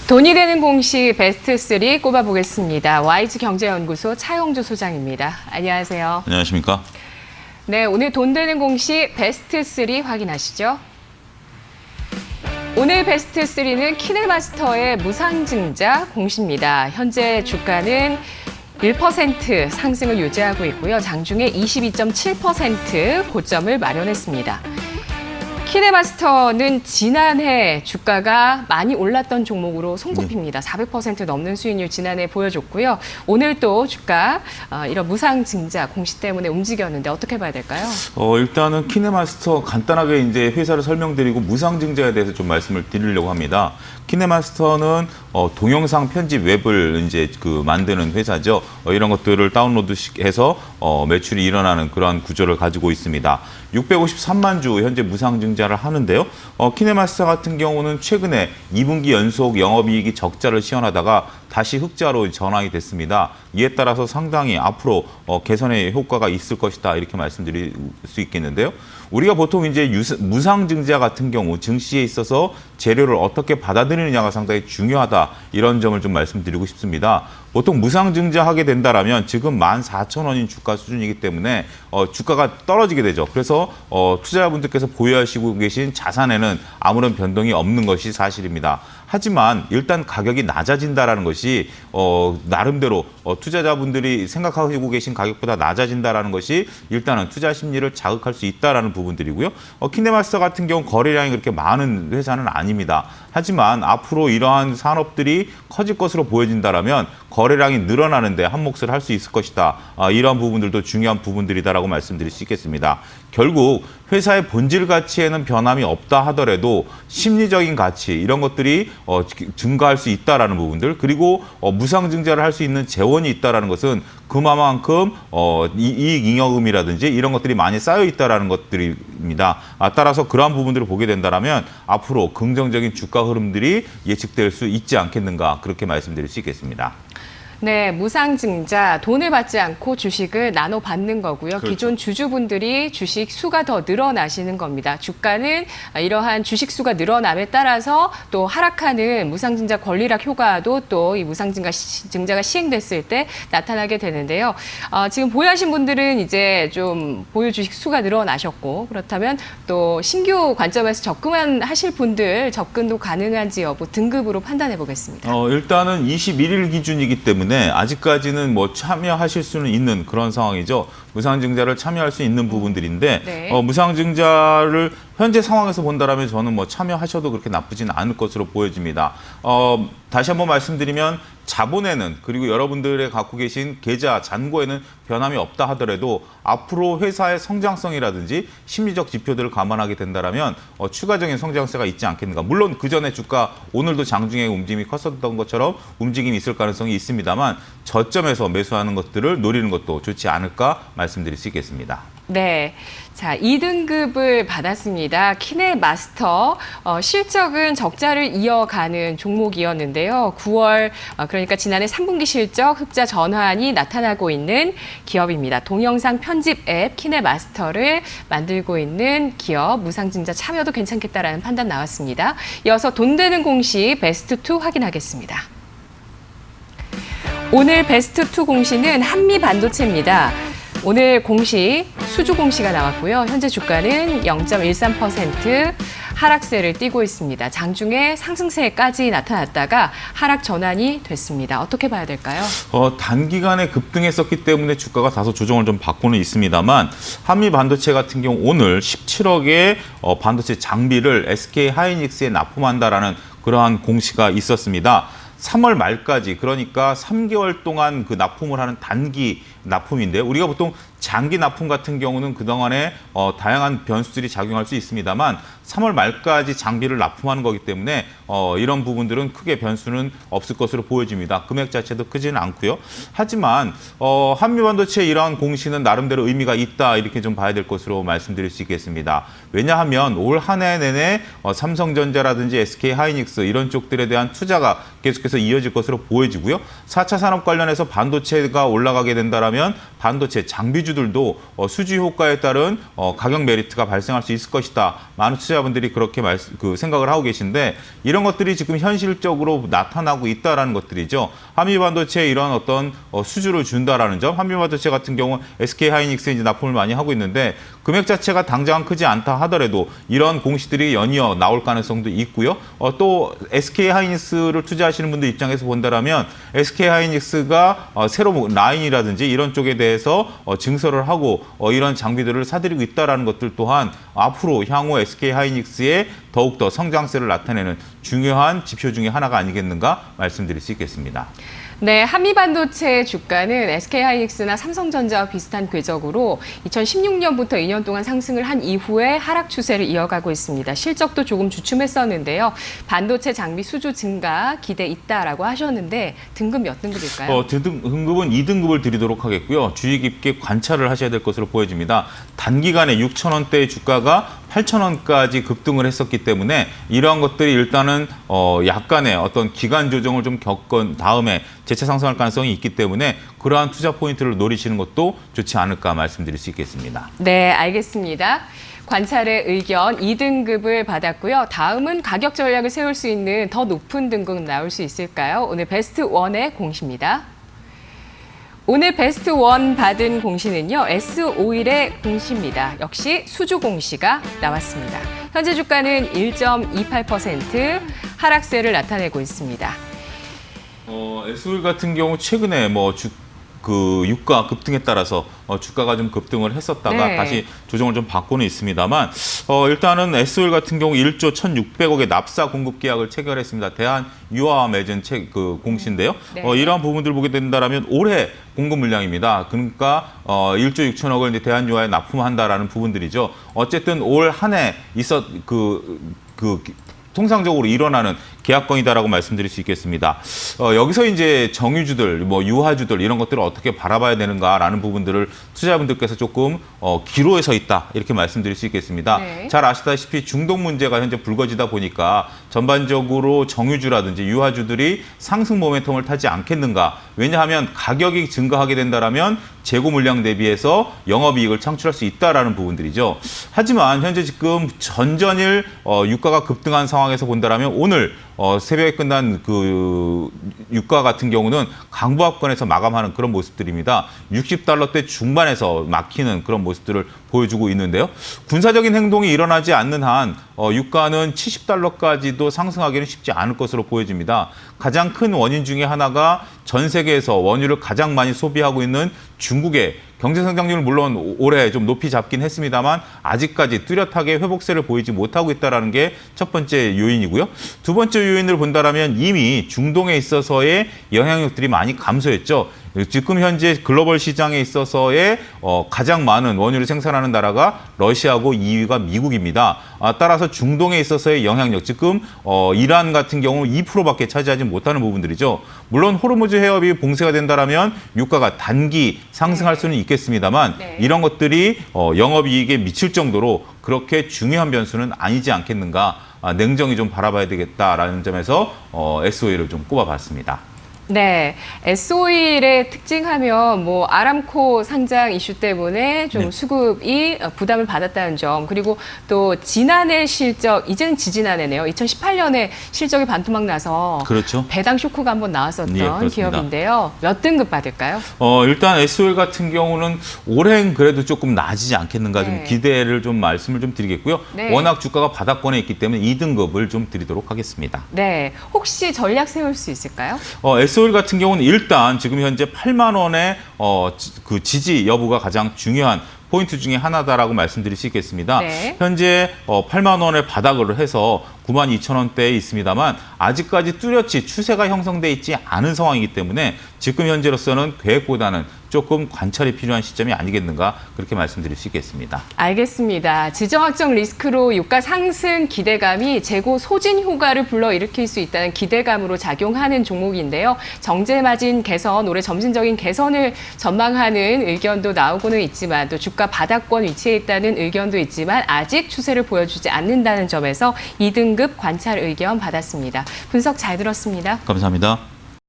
돈이 되는 공시 베스트 3 꼽아보겠습니다. YG경제연구소 차용주 소장입니다. 안녕하세요. 안녕하십니까? 네, 오늘 돈 되는 공시 베스트 3 확인하시죠. 오늘 베스트 3는 키네마스터의 무상증자 공시입니다. 현재 주가는 1% 상승을 유지하고 있고요. 장중에 22.7% 고점을 마련했습니다. 키네마스터는 지난해 주가가 많이 올랐던 종목으로 손꼽힙니다. 400% 넘는 수익률 지난해 보여줬고요. 오늘 또 주가 이런 무상증자 공시 때문에 움직였는데 어떻게 봐야 될까요? 일단은 키네마스터 간단하게 이제 회사를 설명드리고 무상증자에 대해서 좀 말씀을 드리려고 합니다. 키네마스터는 동영상 편집 웹을 이제 만드는 회사죠. 이런 것들을 다운로드해서 매출이 일어나는 그러한 구조를 가지고 있습니다. 653만 주 현재 무상증자를 하는데요. 키네마스터 같은 경우는 최근에 2분기 연속 영업이익이 적자를 시현하다가 다시 흑자로 전환이 됐습니다. 이에 따라서 상당히 앞으로 개선의 효과가 있을 것이다 이렇게 말씀드릴 수 있겠는데요. 우리가 보통 이제 무상증자 같은 경우 증시에 있어서 재료를 어떻게 받아들이느냐가 상당히 중요하다 이런 점을 좀 말씀드리고 싶습니다. 보통 무상증자하게 된다라면 지금 14,000원인 주가 수준이기 때문에 주가가 떨어지게 되죠. 그래서 투자자분들께서 보유하시고 계신 자산에는 아무런 변동이 없는 것이 사실입니다. 하지만 일단 가격이 낮아진다라는 것이 나름대로 투자자분들이 생각하고 계신 가격보다 낮아진다라는 것이 일단은 투자 심리를 자극할 수 있다라는 부분들이고요. 키네마스터 같은 경우 거래량이 그렇게 많은 회사는 아닙니다. 하지만 앞으로 이러한 산업들이 커질 것으로 보여진다라면 거래량이 늘어나는데 한몫을 할 수 있을 것이다. 이러한 부분들도 중요한 부분들이다라고 말씀드릴 수 있겠습니다. 결국 회사의 본질 가치에는 변함이 없다 하더라도 심리적인 가치 이런 것들이 증가할 수 있다라는 부분들 그리고 무상증자를 할 수 있는 재원이 있다라는 것은 그만큼 이익 잉여금이라든지 이런 것들이 많이 쌓여 있다라는 것들입니다. 따라서 그러한 부분들을 보게 된다면 앞으로 긍정적인 주가 흐름들이 예측될 수 있지 않겠는가 그렇게 말씀드릴 수 있겠습니다. 네, 무상증자, 돈을 받지 않고 주식을 나눠 받는 거고요. 그렇죠. 기존 주주분들이 주식 수가 더 늘어나시는 겁니다. 주가는 이러한 주식 수가 늘어남에 따라서 또 하락하는 무상증자 권리락 효과도 또 이 무상증자가 시행됐을 때 나타나게 되는데요. 지금 보유하신 분들은 이제 좀 보유 주식 수가 늘어나셨고 그렇다면 또 신규 관점에서 접근하실 분들 접근도 가능한지 여부 등급으로 판단해 보겠습니다. 일단은 21일 기준이기 때문에 아직까지는 참여하실 수는 있는 그런 상황이죠. 무상증자를 참여할 수 있는 부분들인데 네. 무상증자를 현재 상황에서 본다라면 저는 참여하셔도 그렇게 나쁘지는 않을 것으로 보여집니다. 다시 한번 말씀드리면 자본에는 그리고 여러분들의 갖고 계신 계좌, 잔고에는 변함이 없다 하더라도 앞으로 회사의 성장성이라든지 심리적 지표들을 감안하게 된다면 추가적인 성장세가 있지 않겠는가. 물론 그 전에 주가 오늘도 장중에 움직임이 컸었던 것처럼 움직임이 있을 가능성이 있습니다만 저점에서 매수하는 것들을 노리는 것도 좋지 않을까 말씀드릴 수 있겠습니다. 네. 자, 2등급을 받았습니다. 키네마스터. 실적은 적자를 이어가는 종목이었는데요. 9월, 그러니까 지난해 3분기 실적 흑자 전환이 나타나고 있는 기업입니다. 동영상 편집 앱 키네마스터를 만들고 있는 기업, 무상증자 참여도 괜찮겠다라는 판단 나왔습니다. 이어서 돈 되는 공시 베스트 2 확인하겠습니다. 오늘 베스트 2 공시는 한미반도체입니다. 오늘 공시, 수주 공시가 나왔고요. 현재 주가는 0.13% 하락세를 띠고 있습니다. 장중에 상승세까지 나타났다가 하락 전환이 됐습니다. 어떻게 봐야 될까요? 단기간에 급등했었기 때문에 주가가 다소 조정을 좀 받고는 있습니다만 한미 반도체 같은 경우 오늘 17억의 반도체 장비를 SK 하이닉스에 납품한다라는 그러한 공시가 있었습니다. 3월 말까지 그러니까 3개월 동안 그 납품을 하는 단기 납품인데요. 우리가 보통 장기 납품 같은 경우는 그동안에 다양한 변수들이 작용할 수 있습니다만 3월 말까지 장비를 납품하는 거기 때문에 이런 부분들은 크게 변수는 없을 것으로 보여집니다. 금액 자체도 크지는 않고요. 하지만 한미반도체 이러한 공시는 나름대로 의미가 있다 이렇게 좀 봐야 될 것으로 말씀드릴 수 있겠습니다. 왜냐하면 올 한 해 내내 삼성전자라든지 SK 하이닉스 이런 쪽들에 대한 투자가 계속해서 이어질 것으로 보여지고요. 4차 산업 관련해서 반도체가 올라가게 된다면 반도체 장비 정유주들도 수주 효과에 따른 가격 메리트가 발생할 수 있을 것이다. 많은 투자자분들이 그렇게 생각을 하고 계신데 이런 것들이 지금 현실적으로 나타나고 있다라는 것들이죠. 한미반도체에 이런 어떤 수주를 준다라는 점, 한미반도체 같은 경우 SK하이닉스에 이제 납품을 많이 하고 있는데 금액 자체가 당장 크지 않다 하더라도 이런 공시들이 연이어 나올 가능성도 있고요. 또 SK하이닉스를 투자하시는 분들 입장에서 본다라면 SK하이닉스가 새로 라인이라든지 이런 쪽에 대해서 증설을 하고 이런 장비들을 사들이고 있다라는 것들 또한 앞으로 향후 SK하이닉스의 더욱더 성장세를 나타내는 중요한 지표 중에 하나가 아니겠는가 말씀드릴 수 있겠습니다. 네, 한미반도체 주가는 SK하이닉스나 삼성전자와 비슷한 궤적으로 2016년부터 2년 동안 상승을 한 이후에 하락 추세를 이어가고 있습니다. 실적도 조금 주춤했었는데요. 반도체 장비 수주 증가 기대 있다라고 하셨는데 등급 몇 등급일까요? 등급은 2등급을 드리도록 하겠고요. 주의 깊게 관찰을 하셔야 될 것으로 보여집니다. 단기간에 6,000원대의 주가가 8,000원까지 급등을 했었기 때문에 이러한 것들이 일단은 약간의 어떤 기간 조정을 좀 겪은 다음에 재차 상승할 가능성이 있기 때문에 그러한 투자 포인트를 노리시는 것도 좋지 않을까 말씀드릴 수 있겠습니다. 네, 알겠습니다. 관찰의 의견 2등급을 받았고요. 다음은 가격 전략을 세울 수 있는 더 높은 등급 나올 수 있을까요? 오늘 베스트 1의 공시입니다. 오늘 베스트 1 받은 공시는요. S51의 공시입니다. 역시 수주 공시가 나왔습니다. 현재 주가는 1.28% 하락세를 나타내고 있습니다. S51 같은 경우 최근에 유가 급등에 따라서 주가가 좀 급등을 했었다가 네. 다시 조정을 좀 받고는 있습니다만 일단은 S51 같은 경우 1조 1,600억의 납사 공급 계약을 체결했습니다. 대한유화와 맺은 공시인데요. 네. 이러한 부분들 보게 된다면 올해 공급 물량입니다. 그러니까 1조 6천억을 이제 대한유화에 납품한다라는 부분들이죠. 어쨌든 올 한 해 통상적으로 일어나는 계약건이다라고 말씀드릴 수 있겠습니다. 여기서 이제 정유주들, 유화주들 이런 것들을 어떻게 바라봐야 되는가라는 부분들을 투자자분들께서 조금 기로에 서 있다 이렇게 말씀드릴 수 있겠습니다. 네. 잘 아시다시피 중동 문제가 현재 불거지다 보니까 전반적으로 정유주라든지 유화주들이 상승 모멘텀을 타지 않겠는가. 왜냐하면 가격이 증가하게 된다라면 재고 물량 대비해서 영업이익을 창출할 수 있다라는 부분들이죠. 하지만 현재 지금 전전일 유가가 급등한 상황에서 본다라면 오늘 새벽에 끝난 유가 같은 경우는 강보합권에서 마감하는 그런 모습들입니다. 60달러대 중반에서 막히는 그런 모습들을 보여주고 있는데요. 군사적인 행동이 일어나지 않는 한 유가는 70달러까지도 상승하기는 쉽지 않을 것으로 보여집니다. 가장 큰 원인 중에 하나가 전 세계에서 원유를 가장 많이 소비하고 있는 중국의 경제 성장률은 물론 올해 좀 높이 잡긴 했습니다만 아직까지 뚜렷하게 회복세를 보이지 못하고 있다는 게 첫 번째 요인이고요. 두 번째 요인을 본다면 이미 중동에 있어서의 영향력들이 많이 감소했죠. 지금 현재 글로벌 시장에 있어서의 가장 많은 원유를 생산하는 나라가 러시아고 2위가 미국입니다. 따라서 중동에 있어서의 영향력, 지금 이란 같은 경우 2%밖에 차지하지 못하는 부분들이죠. 물론 호르무즈 해협이 봉쇄가 된다면 유가가 단기 상승할 수는 있겠습니다만 네. 이런 것들이 영업이익에 미칠 정도로 그렇게 중요한 변수는 아니지 않겠는가. 냉정히 좀 바라봐야 되겠다라는 점에서 S51을 좀 꼽아봤습니다. 네, S51의 특징하면 아람코 상장 이슈 때문에 좀 네. 수급이 부담을 받았다는 점, 그리고 또 지난해 실적, 이제는 지지난해네요. 2018년에 실적이 반토막 나서 그렇죠. 배당 쇼크가 한번 나왔었던 예, 그렇습니다. 기업인데요. 몇 등급 받을까요? 일단 S51 같은 경우는 올해는 그래도 조금 나아지지 않겠는가 좀 네. 기대를 좀 말씀을 좀 드리겠고요. 네. 워낙 주가가 바닥권에 있기 때문에 2등급을 좀 드리도록 하겠습니다. 네, 혹시 전략 세울 수 있을까요? S51 같은 경우는 일단 지금 현재 8만 원의 그 지지 여부가 가장 중요한 포인트 중에 하나다라고 말씀드릴 수 있겠습니다. 네. 현재 8만 원의 바닥을 해서 9만 2천 원대에 있습니다만 아직까지 뚜렷이 추세가 형성돼 있지 않은 상황이기 때문에 지금 현재로서는 계획보다는 조금 관찰이 필요한 시점이 아니겠는가 그렇게 말씀드릴 수 있겠습니다. 알겠습니다. 지정학적 리스크로 유가 상승 기대감이 재고 소진 효과를 불러일으킬 수 있다는 기대감으로 작용하는 종목인데요. 정제마진 개선, 올해 점진적인 개선을 전망하는 의견도 나오고는 있지만 또 주가 바닥권 위치에 있다는 의견도 있지만 아직 추세를 보여주지 않는다는 점에서 2등급 관찰 의견 받았습니다. 분석 잘 들었습니다. 감사합니다.